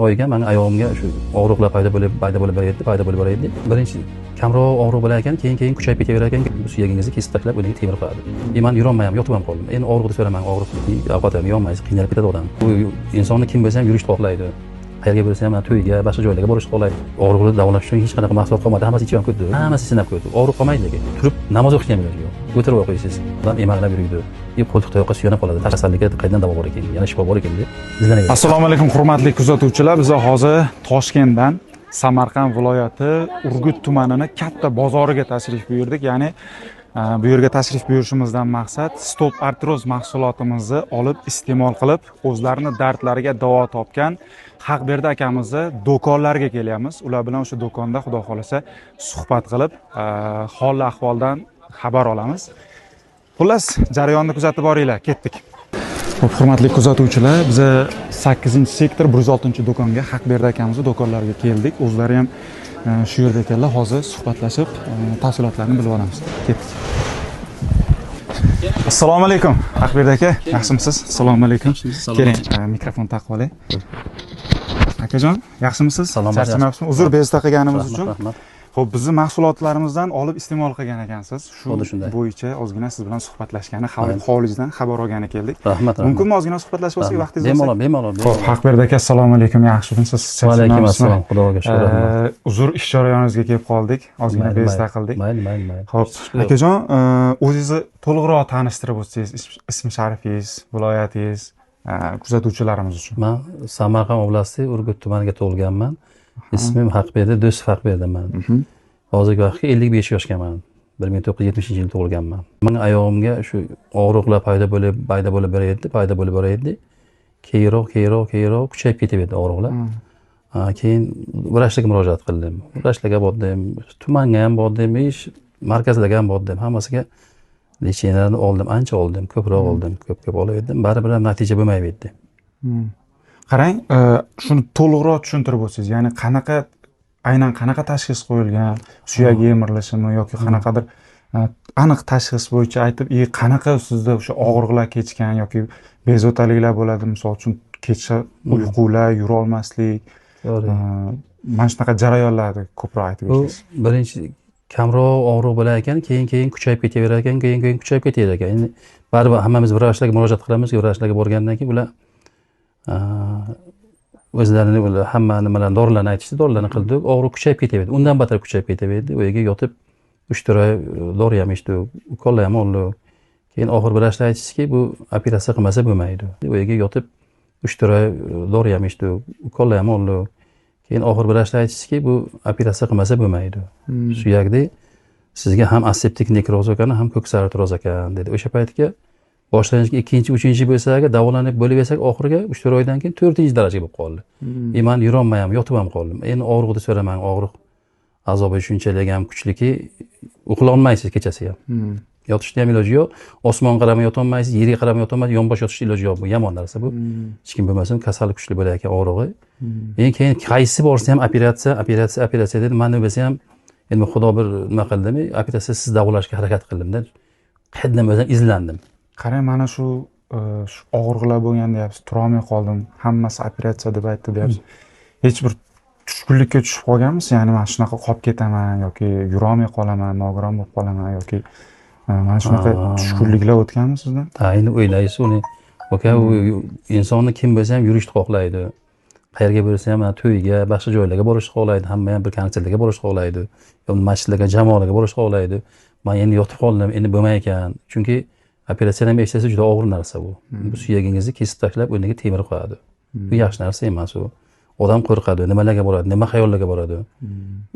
Oyiga meni oyog'imga shu og'riqlar paydo bo'lib borayapti. Birinchi kamroq og'riq bo'lar ekan, keyin kuchayib ketaverar ekan, suyagingizni kesib tashlab o'ziga temir qo'yadi. Men yurolmayman, yotib ham qoldim. Endi og'riqni so'raman, og'riqni ovqat ham yeyolmaysiz, qiynalib ketadi odam. Bu insonni kim bo'lsa ham yurishni xohlaydi. Qayerga bo'lsa ham to'yga, boshqa joylarga borishni xohlaydi. Og'riqni davolash uchun hech qanaqa mahsulot qolmadi, hammasi ichib ham ketdi. Hammasi sinab ketdi. Og'riq qolmaydi lekin. Turib namoz o'qishga ham iloji yo'q. O'tirib o'qiysiz. Odam emaklab yuradi. Qo'ltiq tayoqqa suyanib qoladi. Kasallikka qayerdan davo bor ekan, yana shifo bor ekan deb izlanaveradi. Assalomu alaykum hurmatli kuzatuvchilar. Biz hozir Toshkentdan Samarqand viloyati Urgut tumanining katta bozoriga tashrif buyurdik. Ya'ni bu yerga tashrif buyurishimizdan maqsad stop artroz mahsulotimizni olib iste'mol qilib, o'zlarining dardlariga davo topgan Haqberdi akamizni do'konlariga kelyapmiz. Ular bilan o'sha do'konda xudo xolasa suhbat qilib, hol ahvoldan xabar olamiz. Xullas, jarayonni kuzatib boringlar, ketdik. Xo'p, hurmatli kuzatuvchilar, biz 8-sektor 106-do'konga Haqberdi akamizning do'konlariga keldik. O'zlari ham shu yerda ekanlar. Hozir suhbatlashib, tafsilotlarni bilib olamiz. Ketdik. Assalomu alaykum, Haqberdi aka. Yaxshimisiz? Assalomu alaykum. Keling, mikrofon taqib oling. Akajon, yaxshimisiz? Charchamayapsizmi? Uzr bezda qilganimiz uchun. Xo'p, bizning mahsulotlarimizdan olib iste'mol qilgan ekansiz. Shu bo'yicha ozgina siz bilan suhbatlashgani, xorijdan xabar olgani keldik. Rahmat. Mumkinmi ozgina suhbatlashish bo'lsa, vaqtingiz bo'lsa? Bemalol. Xo'p, Haqberdi aka, assalomu alaykum. Yaxshimisiz? Va alaykum assalom. Xudoga shukr. Uzr, ish jarayoningizga kelib qoldik. Ozgina bezda qildik. Mayli. Xo'p, akajon, o'zingizni to'liqroq tanishtirib o'tsangiz, ism-sharifingiz, viloyatingiz kuzatuvchilarimiz uchun. Men Samarqand oblasti Urgut tumaniga tug'ilganman. Ismim Haqberdi, Do'st Haqberdiman. Hozirgi vaqtga 55 yoshgaman. 1970-yilda tug'ilganman. Mening oyog'imga shu og'riqlar paydo bo'lib borayapti. Keyinroq kuchayib ketaverdi og'riqlar. Keyin vrachga murojaat qildim. Vrachlarga bordim, tumanga ham bordim, markazlarga ham bordim. Hammasiga lecheniyalarni oldim, ancha oldim, ko'proq oldim, ko'p olaverdim. Baribir ham natija bo'lmayverdi. Qarang, shuni to'liqroq tushuntirib o'tsangiz, ya'ni aynan qanaqa tashxis qo'yilgan, suyak yemirilishimi yoki qanaqadir aniq tashxis bo'yicha aytib, qanaqa sizda o'sha og'riqlar kechgan yoki bezovtaliklar bo'ladi, misol uchun kecha uyqular, yura olmaslik, mana shunaqa jarayonlarni ko'proq aytib o'tsangiz. Birinchi kamroq og'riq bo'lar ekan, keyin kuchayib ketaverar ekan, keyin kuchayib ketaverar ekan. Endi baribir hammamiz vrachlarga murojaat qilamiz, vrachlarga borgandan keyin ular o'zlarini hamma nimalarni dorilarni aytishdi, dorilarni qildik, og'riq kuchayib ketaverdi. Undan battar kuchayib ketaverdi. U yerga yotib 3-4 oy dori ham ichdik, ukollar ham oldik. Keyin oxir vrachlar aytishdiki, bu operatsiya qilmasa bo'lmaydi. U yerga yotib 3-4 oy dori ham ichdik, ukollar ham oldik. Keyin oxir vrachlar aytishdiki, bu operatsiya qilmasa bo'lmaydi. Suyakda sizga ham aseptik nekroz ekan, ham ko'ksartroz ekan dedi. O'sha paytga boshlang'ichga 2-3 bo'lsa agar davolanib bo'laversak, oxiriga 3-4 oydan keyin 4-darajaga bo'lib qoldi. Men yurolmayman, yotib ham qoldim. Endi og'riqni so'raman, og'riq azobi shunchalik ham kuchliki, uxlay olmaysiz kechasi ham. Yotishda ham iloji yo'q. Osmonga qaramay yota olmaysiz, yerga qaramay yota olmaysiz, yonbosh yotishda iloji yo'q. Bu yomon narsa bu. Hech kim bo'lmasin, kasallik kuchli bo'lar ekan og'rig'i. Keyin qaysi borsa ham operatsiya dedi. Men bo'lsa ham endi xudo bir nima qildimi, operatsiyasiz davolashga harakat qildimda. Qayerdan o'zim izlandim. Qarang, mana shu og'riqlar bo'lgan deyapsiz, turolmay qoldim, hammasi operatsiya deb aytdi deyapsiz. Hech bir tushkunlikka tushib qolganmisiz? Ya'ni men shunaqa qolib ketaman yoki yurolmay qolaman, nogiron bo'lib qolaman yoki mana shunaqa tushkunliklar o'tganmi sizdan? Endi o'ylaysiz uni. Aka, u insonni kim bo'lsa ham yurishni xohlaydi. Qayerga bo'lsa ham to'yga, boshqa joylarga borishni xohlaydi, hamma ham bir konsertlarga borishni xohlaydi, yoki masjidlarga, jamoalarga borishni xohlaydi. Men endi yotib qoldim, endi bo'lmay ekan. Chunki operatsiyadan eshitsa juda og'ir narsa bu. Bu suyagingizni kesib tashlab, o'rniga temir qo'yadi. Bu yaxshi narsa emas u. Odam qo'rqadi, nimalarga boradi, nima xayollarga boradi.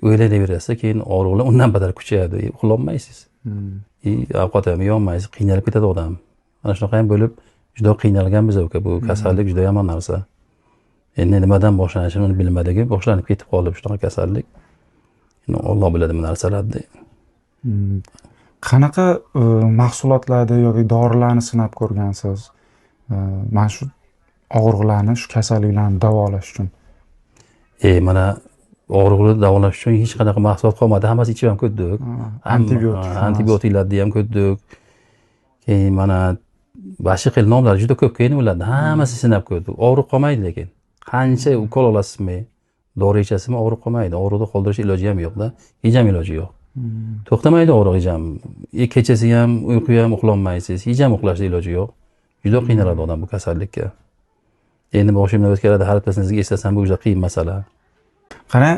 O'ylayversa, keyin og'riqlar undan battar kuchayadi. Uxlolmaysiz. Ovqat ham yeyolmaysiz, qiynalib ketadi odam. Mana shunaqa ham bo'lib, juda qiynalganmiz aka. Bu kasallik juda yomon narsa. Endi nimadan boshlanishini bilmadik, boshlanib ketib qoldi shunaqa kasallik. Endi Alloh biladi bu narsalarni. Qanaqa mahsulotlarni yoki dorilarni sinab ko'rgansiz? Mana shu og'riqlarni, shu kasalliklarni davolash uchun. Mana og'riqlarni davolash uchun hech qanaqa mahsulot qolmadi. Hammasi ichib ham ko'rdik. Antibiotiklarni ham ko'rdik. Keyin mana boshqa xil nomlar juda ko'p keyin ularni hammasi sinab ko'rdik. Og'riq qolmaydi lekin. qancha ukol olasizmi, dori ichasizmi, og'riq qolmaydi. Og'riqni qoldirish iloji ham yo'qda, hech ham iloji yo'q. To'xtamaydi og'riq hech ham. Kechasi ham uyqu ham uxlolmaysiz, hech ham uxlashning iloji yo'q. Juda qiynaladi odam bu kasallikka. Endi boshimdan o'tkazadi, har bittasini eslasam bu juda qiyin masala. Qarang,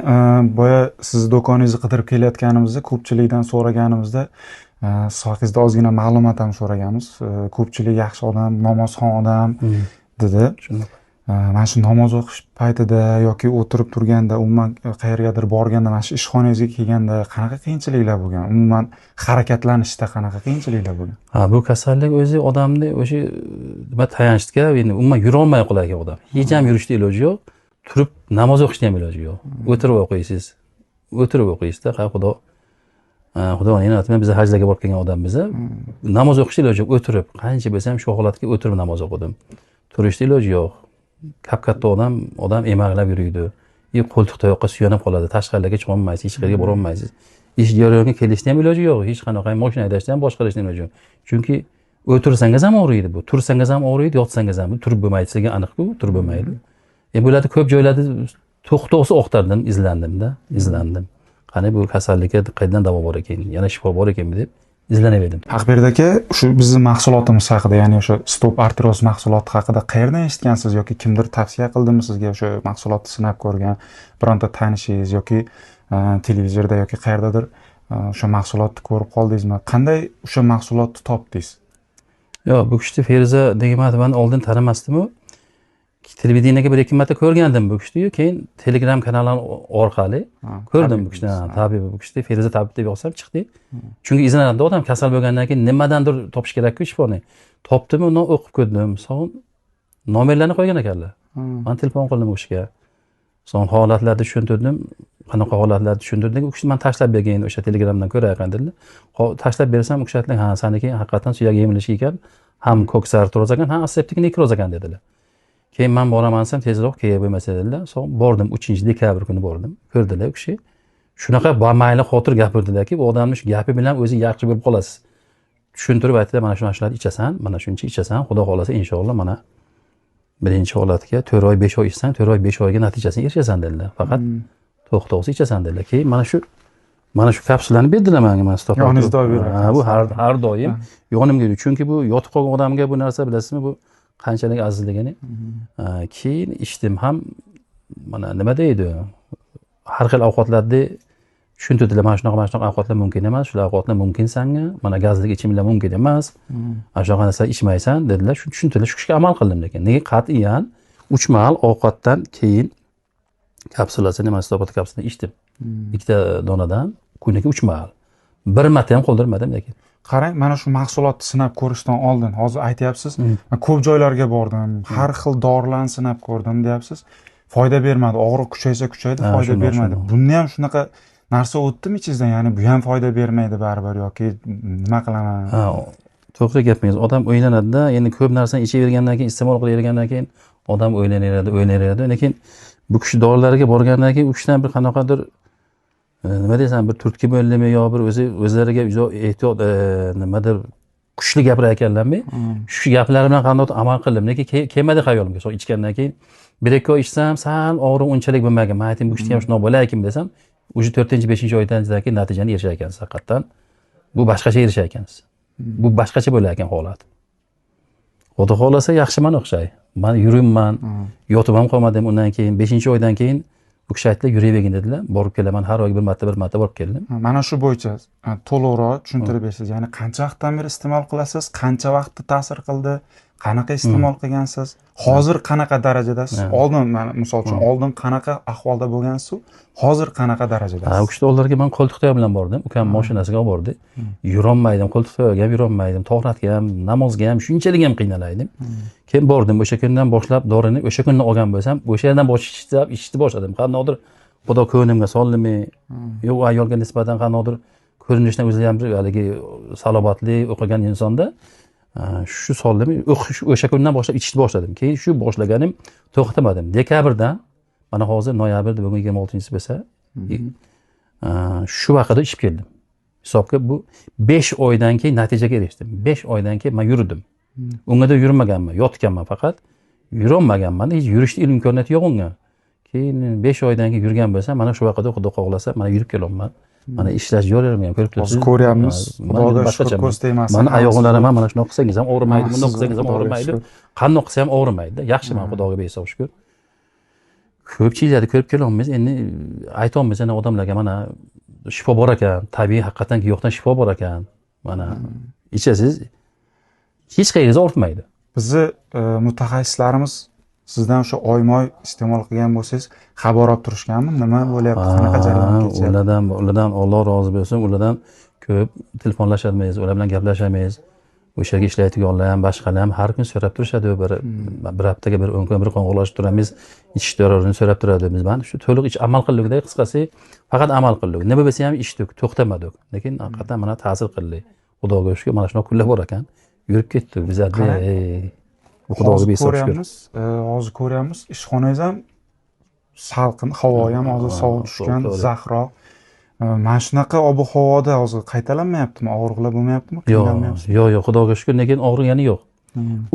boya siz do'koningizni qidirib kelayotganimizda ko'pchilikdan so'raganimizda haqingizda ozgina ma'lumot ham so'raganmiz. Ko'pchilik yaxshi odam, namozxon odam dedi. Mana shu namoz o'qish paytida yoki o'tirib turganda, umuman qayergadir borganda, mana shu ishxonangizga kelganda qanaqa qiyinchiliklar bo'lgan? Umuman harakatlanishda qanaqa qiyinchiliklar bo'lgan? Bu kasallik o'zi odamni o'sha nima tayanchga, endi umuman yura olmay qolgan odam. Hech ham yurishda iloji yo'q. Turib namoz o'qishda ham iloji yo'q. O'tirib o'qiysiz. O'tirib o'qiysizda, Xudoning ne'mati, biz hajlarga borib kelgan odammiz. Namoz o'qishda iloji yo'q, o'tirib. Qancha bo'lsa ham shu holatga o'tirib namoz o'qidim. Turishda iloji yo'q. Katta odam emaklab yuriydi. Qo'ltiq tayoqqa suyanib qoladi. Tashqarilarga chiqa olmaysiz, hech qayerga bora olmaysiz. Ish jarayoniga kelishda ham iloji yo'q. Hech qanaqa mashina haydashda ham, boshqa qilishda ham iloji yo'q. Chunki o'tirsangiz ham og'riydi bu, tursangiz ham og'riydi, yotsangiz ham. Turib bo'lmaydi, sizga aniq-ku, turib bo'lmaydi. Bularda ko'p joylarda to'xtovsiz o'qtardim, izlandim. Qani bu kasallikka qayerdan davo bor ekan, yana shifo bor ekanmi deb izlanaverdim. Haqberdi aka, shu bizning mahsulotimiz haqida, ya'ni o'sha Stop Artroz mahsuloti haqida qayerdan eshitgansiz yoki kimdir tavsiya qildimi sizga o'sha mahsulotni sinab ko'rgan, bironta tanishingiz yoki televizorda yoki qayerdadir o'sha mahsulotni ko'rib qoldingizmi? Qanday o'sha mahsulotni topdingiz? Yo'q, bu kishni Feruza degan man oldin tanimasdim-ku. Televideniyega bir ikki marta ko'rgandim bu kishni, keyin Telegram kanali orqali ko'rdim bu kishni. Tabib bu kishni Feruza tabib deb yozsam chiqdi. Chunki izlanadi odam kasal bo'lgandan keyin nimadandir topish kerak-ku shifoni. Topdim, uni o'qib ko'rdim. So'ng nomerlarni qo'ygan ekanlar. Men telefon qildim u kishiga. So'ng holatlarni tushuntirdim. Qanaqa holatlarni tushuntirdim. U kishi men tashlab bergan o'sha Telegramdan ko'rayotgan dedilar. Tashlab bersam u kishi aytdilar, "Ha, saniki haqiqatan suyak yemilishi ekan, ham ko'ksar turuz ekan, ham aseptik nekroz ekan" dedilar. Keyin men boraman desam tezroq kelib bo'lmasa dedilar. So'ng bordim, 3-dekabr kuni bordim. Ko'rdilar u kishi. Shunaqa mayli xotir gapirdilarki, bu odamning shu gapi bilan o'zi yaxshi bo'lib qolasiz. Tushuntirib aytdilar, mana shu narsalarni ichasan, mana shuncha ichasan, Xudo xolasa inshaalloh mana birinchi holatga 4 oy 5 oy ichsang, 4 oy 5 oyga natijasini erishasan dedilar. Faqat to'xtovsiz ichasan dedilar. Keyin mana shu kapsulani berdilar menga, men stop. Yoningizda olib berasiz. Bu har doim yonimga yuradi. Chunki bu yotib qolgan odamga bu narsa bilasizmi, bu qanchalik azizligini. Keyin ichdim ham, mana nima deydi, har xil ovqatlarni tushuntirdilar, mana shunaqa ovqatlar mumkin emas, shular ovqatlar mumkin senga, mana gazli ichimlik mumkin emas, ana shunaqa narsa ichmaysan dedilar. Shu tushuntirdilar, shu kishiga amal qildim lekin. Nega qat'iyan 3 mahal ovqatdan keyin kapsulasini, mana stop kapsulasini ichdim. Ikkita donadan kuniga 3 mahal. Bir marta ham qoldirmadim lekin. Qarang, mana shu mahsulotni sinab ko'rishdan oldin hozir aytyapsiz, men ko'p joylarga bordim, har xil dorilarni sinab ko'rdim deyapsiz. Foyda bermadi, og'riq kuchaysa kuchaydi, foyda bermadi. Bunda ham shunaqa narsa o'tdimi ichingizdan, ya'ni bu ham foyda bermaydi baribir yoki nima qilaman? To'g'ri gapingiz. Odam o'ylanadi-da, endi ko'p narsani ichavergandan keyin, iste'mol qilavergandan keyin odam o'ylanadi. Lekin bu kishi dorilarga borgandan keyin u kishidan bir qanaqadir nima desam, bir turtki bo'ldimi yo bir o'zlariga ehtiyot nimadir kuchli gapirayotganlarmi? Shu gaplar bilan qanday amal qildim, lekin kelmadi xayolimga. So'ng ichgandan keyin 1-2 oy ichsam, sal og'riq unchalik bo'lmagan. Men aytdim, bu kishga ham shunaqa bo'larkan desam, o'sha 4-5 oydan keyin natijani erishayotgansiz haqiqatan. Bu boshqacha erishayotgansiz. Bu boshqacha bo'larkan holat. Xudo xolasa yaxshiman o'xshay. Men yuribman, yotib ham qolmadim. Undan keyin 5-oydan keyin bu kishi aytdilar, yuravergin dedilar. Borib kelaman, har oyga bir marta borib keldim. Mana shu bo'yicha to'liqroq tushuntirib bersangiz, ya'ni qancha vaqtdan beri iste'mol qilasiz, qancha vaqtda ta'sir qildi, qanaqa iste'mol qilgansiz, hozir qanaqa darajadasiz? Oldin, mana misol uchun oldin qanaqa ahvolda bo'lgansiz, hozir qanaqa darajadasiz? U kishi oldinlarga men qo'ltiq tayoq bilan bordim. Ukam mashinasiga olib bordi. Yurolmaydim, qo'ltiq tayoqga ham yurolmaydim, to'g'ratga ham, namozga ham shunchalik ham qiynalaydim. Keyin bordim, o'sha kundan boshlab dorini o'sha kunni olgan bo'lsam, o'sha yerdan ichishni boshladim. Qanaqadir Xudo ko'nimga soldimi, yo'q ayolga nisbatan qanaqadir ko'rinishdan o'zi ham bir haligi salobatli o'qigan insonda shu soldimi, o'sha kundan boshlab ichishni boshladim. Keyin shu boshlaganim to'xtamadim. Dekabrdan mana hozir noyabrda bugun 26-si bo'lsa, shu vaqtda ichib keldim. Hisobga bu 5 oydan keyin natijaga erishdim. 5 oydan keyin men yurdim. Ungada yurmaganman, yotganman faqat. yurolmaganman, hech yurishni imkoniyati yo'q unga. Keyin 5 oydan keyin yurgan bo'lsam, mana shu vaqtda Xudo xohlasa, mana yurib kelyapman. Mana ishlash yo'larim ham ko'rib turibsiz. Hozir ko'ryapmiz. Xudoga shukur, ko'z tegmasin. Mana oyoqlarim ham mana shunaqa qilsangiz ham og'rimaydi, bundoq qilsangiz ham og'rimaydi. Qandoq qilsa ham og'rimaydi. Yaxshiman, Xudoga behisob shukur. Ko'pchiliklarni ko'rib kelyapmiz. Endi aytamiz ana odamlarga mana shifo bor ekan, tabiiy haqiqatan yo'qdan shifo bor ekan. Mana ichasiz hech qayerga ortmaydi. Bizni mutaxassislarimiz sizdan o'sha oymoy iste'mol qilgan bo'lsangiz xabar olib turishganmi? Nima bo'lyapti, qanaqa jarayon kechyapti? Ulardan Alloh rozi bo'lsin, ulardan ko'p telefonlashamiz, ular bilan gaplashamiz. O'sha yerga ishlaydiganlar ham, boshqalar ham har kun so'rab turishadi. Bir haftaga bir 10 kun bir qo'ng'iroqlashib turamiz, ichish dorilarini so'rab turadi. Biz mana shu to'liq amal qildik-da, qisqasi faqat amal qildik. Nima bo'lsa ham ichdik, to'xtamadik. Lekin haqiqatan mana ta'sir qildi. Xudoga shukr, mana shunaqa kunlar bor ekan. Yurib ketdik biz. Xudoga behisob shukur. Hozir ko'ryapmiz, ishxonangiz ham salqin, havo ham hozir sovuq tushgan, zaxroq. Mana shunaqa ob-havoda hozir qaytalanmayaptimi? Og'riqlar bo'lmayaptimi? Yo'q, Xudoga shukur, lekin og'rigani yo'q.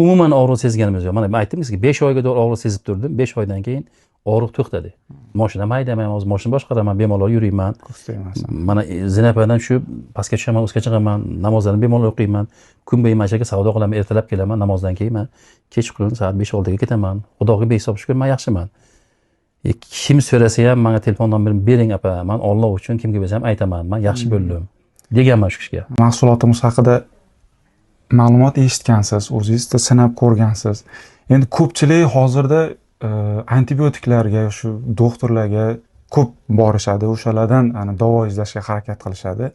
Umuman og'riq sezganimiz yo'q. Mana men aytdimki, 5 oyga og'riq sezib turdim. 5 oydan keyin og'riq to'xtadi. Mashina haydamayman, hozir mashina boshqaraman, bemalol yuriyman. Mana zinapadan tushib, pastga tushaman, o'zga chiqaman, namozlarni bemalol o'qiyman. Kun bo'yi mashaka savdo qilaman, ertalab kelaman, namozdan keyin men kechqurun soat 5-6 ga ketaman. Xudoga behisob shukur, men yaxshiman. Kim so'rasa ham menga telefon nomerini bering apa, men Alloh uchun kimga bo'lsa ham aytaman, men yaxshi bo'ldim deganman shu kishiga. Mahsulotimiz haqida ma'lumot eshitgansiz, o'zingizda sinab ko'rgansiz. Endi ko'pchilik hozirda antibiotiklarga, shu doktorlarga ko'p borishadi, o'shalardan davo izlashga harakat qilishadi.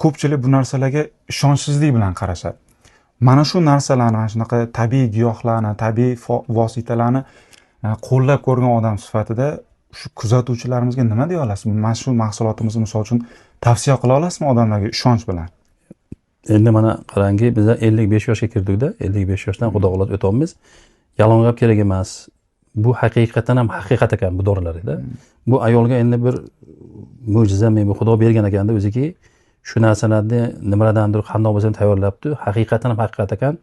Ko'pchilik bu narsalarga ishonchsizlik bilan qarashadi. Mana shu narsalarni, mana shunaqa tabiiy giyohlarni, tabiiy vositalarni qo'llab ko'rgan odam sifatida shu kuzatuvchilarimizga nima deya olasiz? Mana shu mahsulotimizni misol uchun tavsiya qila olasizmi odamlarga ishonch bilan? Endi mana qarangki, biz 55 yoshga kirdik-da, 55 yoshdan Xudo xohlasa o'tamiz. Yalang'och gap kerak emas. Bu haqiqatan ham haqiqat ekan bu dorilarda. Bu ayolga endi bir mo'jizami, bu Xudo bergan ekanda o'ziki, shu narsalarni nimalardandir qandoq bo'lsa ham tayyorlabdi. Haqiqatan ham haqiqat ekan.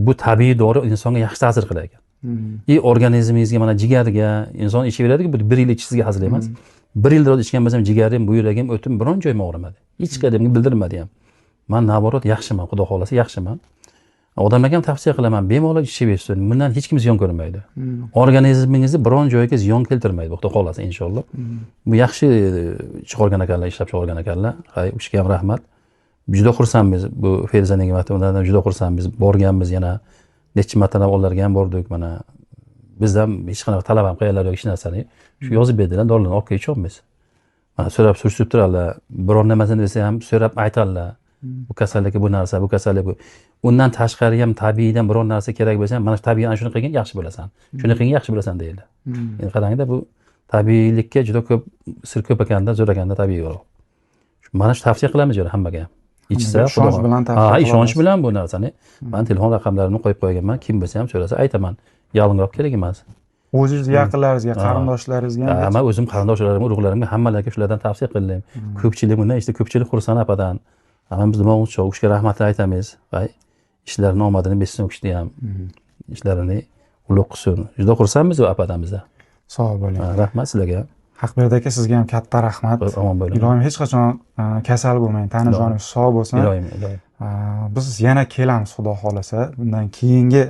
Bu tabiiy dori insonga yaxshi ta'sir qilar ekan. Organizmingizga, mana jigarga inson ichaveradi-ku, bu 1 yil ichishingizga hazil emas. 1 yilda ichgan bo'lsam jigarim, buyragim o'tim biron joyim og'rimadi. Hech qadamga bildirmadi ham. Men naborot yaxshiman, Xudo xohlasa yaxshiman. Odamlarga ham tavsiya qilaman, bemalol ichaversin. Bundan hech kim ziyon ko'rmaydi. Organizmingizni biron joyga ziyon keltirmaydi, Xudo xohlasa inshaalloh. Bu yaxshi chiqargan ekanlar, ishlab chiqargan ekanlar. Hay, o'shaga ham rahmat. Juda xursandmiz bu Feriza Ne'matov, undan juda xursandmiz. Borganmiz yana necha martalab ularga ham bordik. Mana bizdan hech qanaqa talab ham qilganlar yo'q, hech narsani. Shu yozib berdilar, dorilarni olib kelyapmiz. Mana so'rab surishtirib turadilar. Biror narsani desa ham so'rab aytadilar. Bu kasallikka bu narsa, bu kasallik bu. Undan tashqari ham tabiiydan biror narsa kerak bo'lsa, mana shu tabiiy ana shuni qilgan yaxshi bo'lasan. Shuni qilgan yaxshi bo'lasan deydi. Endi qarangda, bu tabiiylikka juda ko'p sir ko'p ekanda, zo'r ekanda tabiiy yo'q. Mana shu tavsiya qilamiz yo'q hammaga. Ichsa, ishonch bilan tavsiya qilamiz. Ishonch bilan bu narsani. Men telefon raqamlarimni qo'yib qo'yganman. Kim bo'lsa ham so'rasa aytaman. Yalınroq kerak emas. O'zingizga yaqinlaringizga, qarindoshlaringizga ham. Men o'zim qarindoshlarimga, urug'larimga hammalarga shulardan tavsiya qildim. Ko'pchilik bundan ko'pchilik xursand apadan. Biz nima uchun o'shga rahmat aytamiz. Ishlarini omadini bersin u kishini ham. Ishlarini ulug' qilsin. Juda xursandmiz u apadamizda. Sog' bo'ling. Rahmat sizlarga. Haqberdi aka, sizga ham katta rahmat. Omon bo'ling. Iloyim hech qachon kasal bo'lmang, tana joningiz sog' bo'lsin. Iloyim. Biz yana kelamiz Xudo xolasa. Bundan keyingi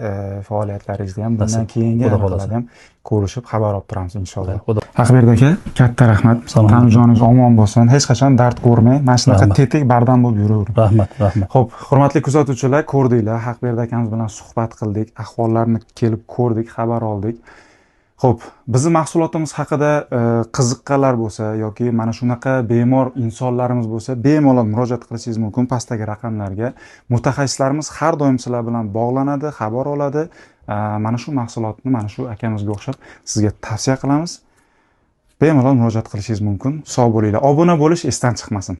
faoliyatlaringizni ham, bundan keyingi holatlarni ham ko'rishib xabar olib turamiz inshaalloh. Haqberdi aka, katta rahmat. Tana joningiz omon bo'lsin. Hech qachon dard ko'rmang. Mana shunaqa tetik bardam bo'lib yuravering. Rahmat. Xo'p, hurmatli kuzatuvchilar, ko'rdinglar. Haqberdi akamiz bilan suhbat qildik, ahvollarni kelib ko'rdik, xabar oldik. Xo'p, bizning mahsulotimiz haqida qiziqqanlar bo'lsa yoki mana shunaqa bemor insonlarimiz bo'lsa, bemalol murojaat qilishingiz mumkin pastdagi raqamlarga. Mutaxassislarimiz har doim sizlar bilan bog'lanadi, xabar oladi. Mana shu mahsulotni mana shu akamizga o'xshab sizga tavsiya qilamiz. Bemalol murojaat qilishingiz mumkin. Sog' bo'linglar. Obuna bo'lish esdan chiqmasin.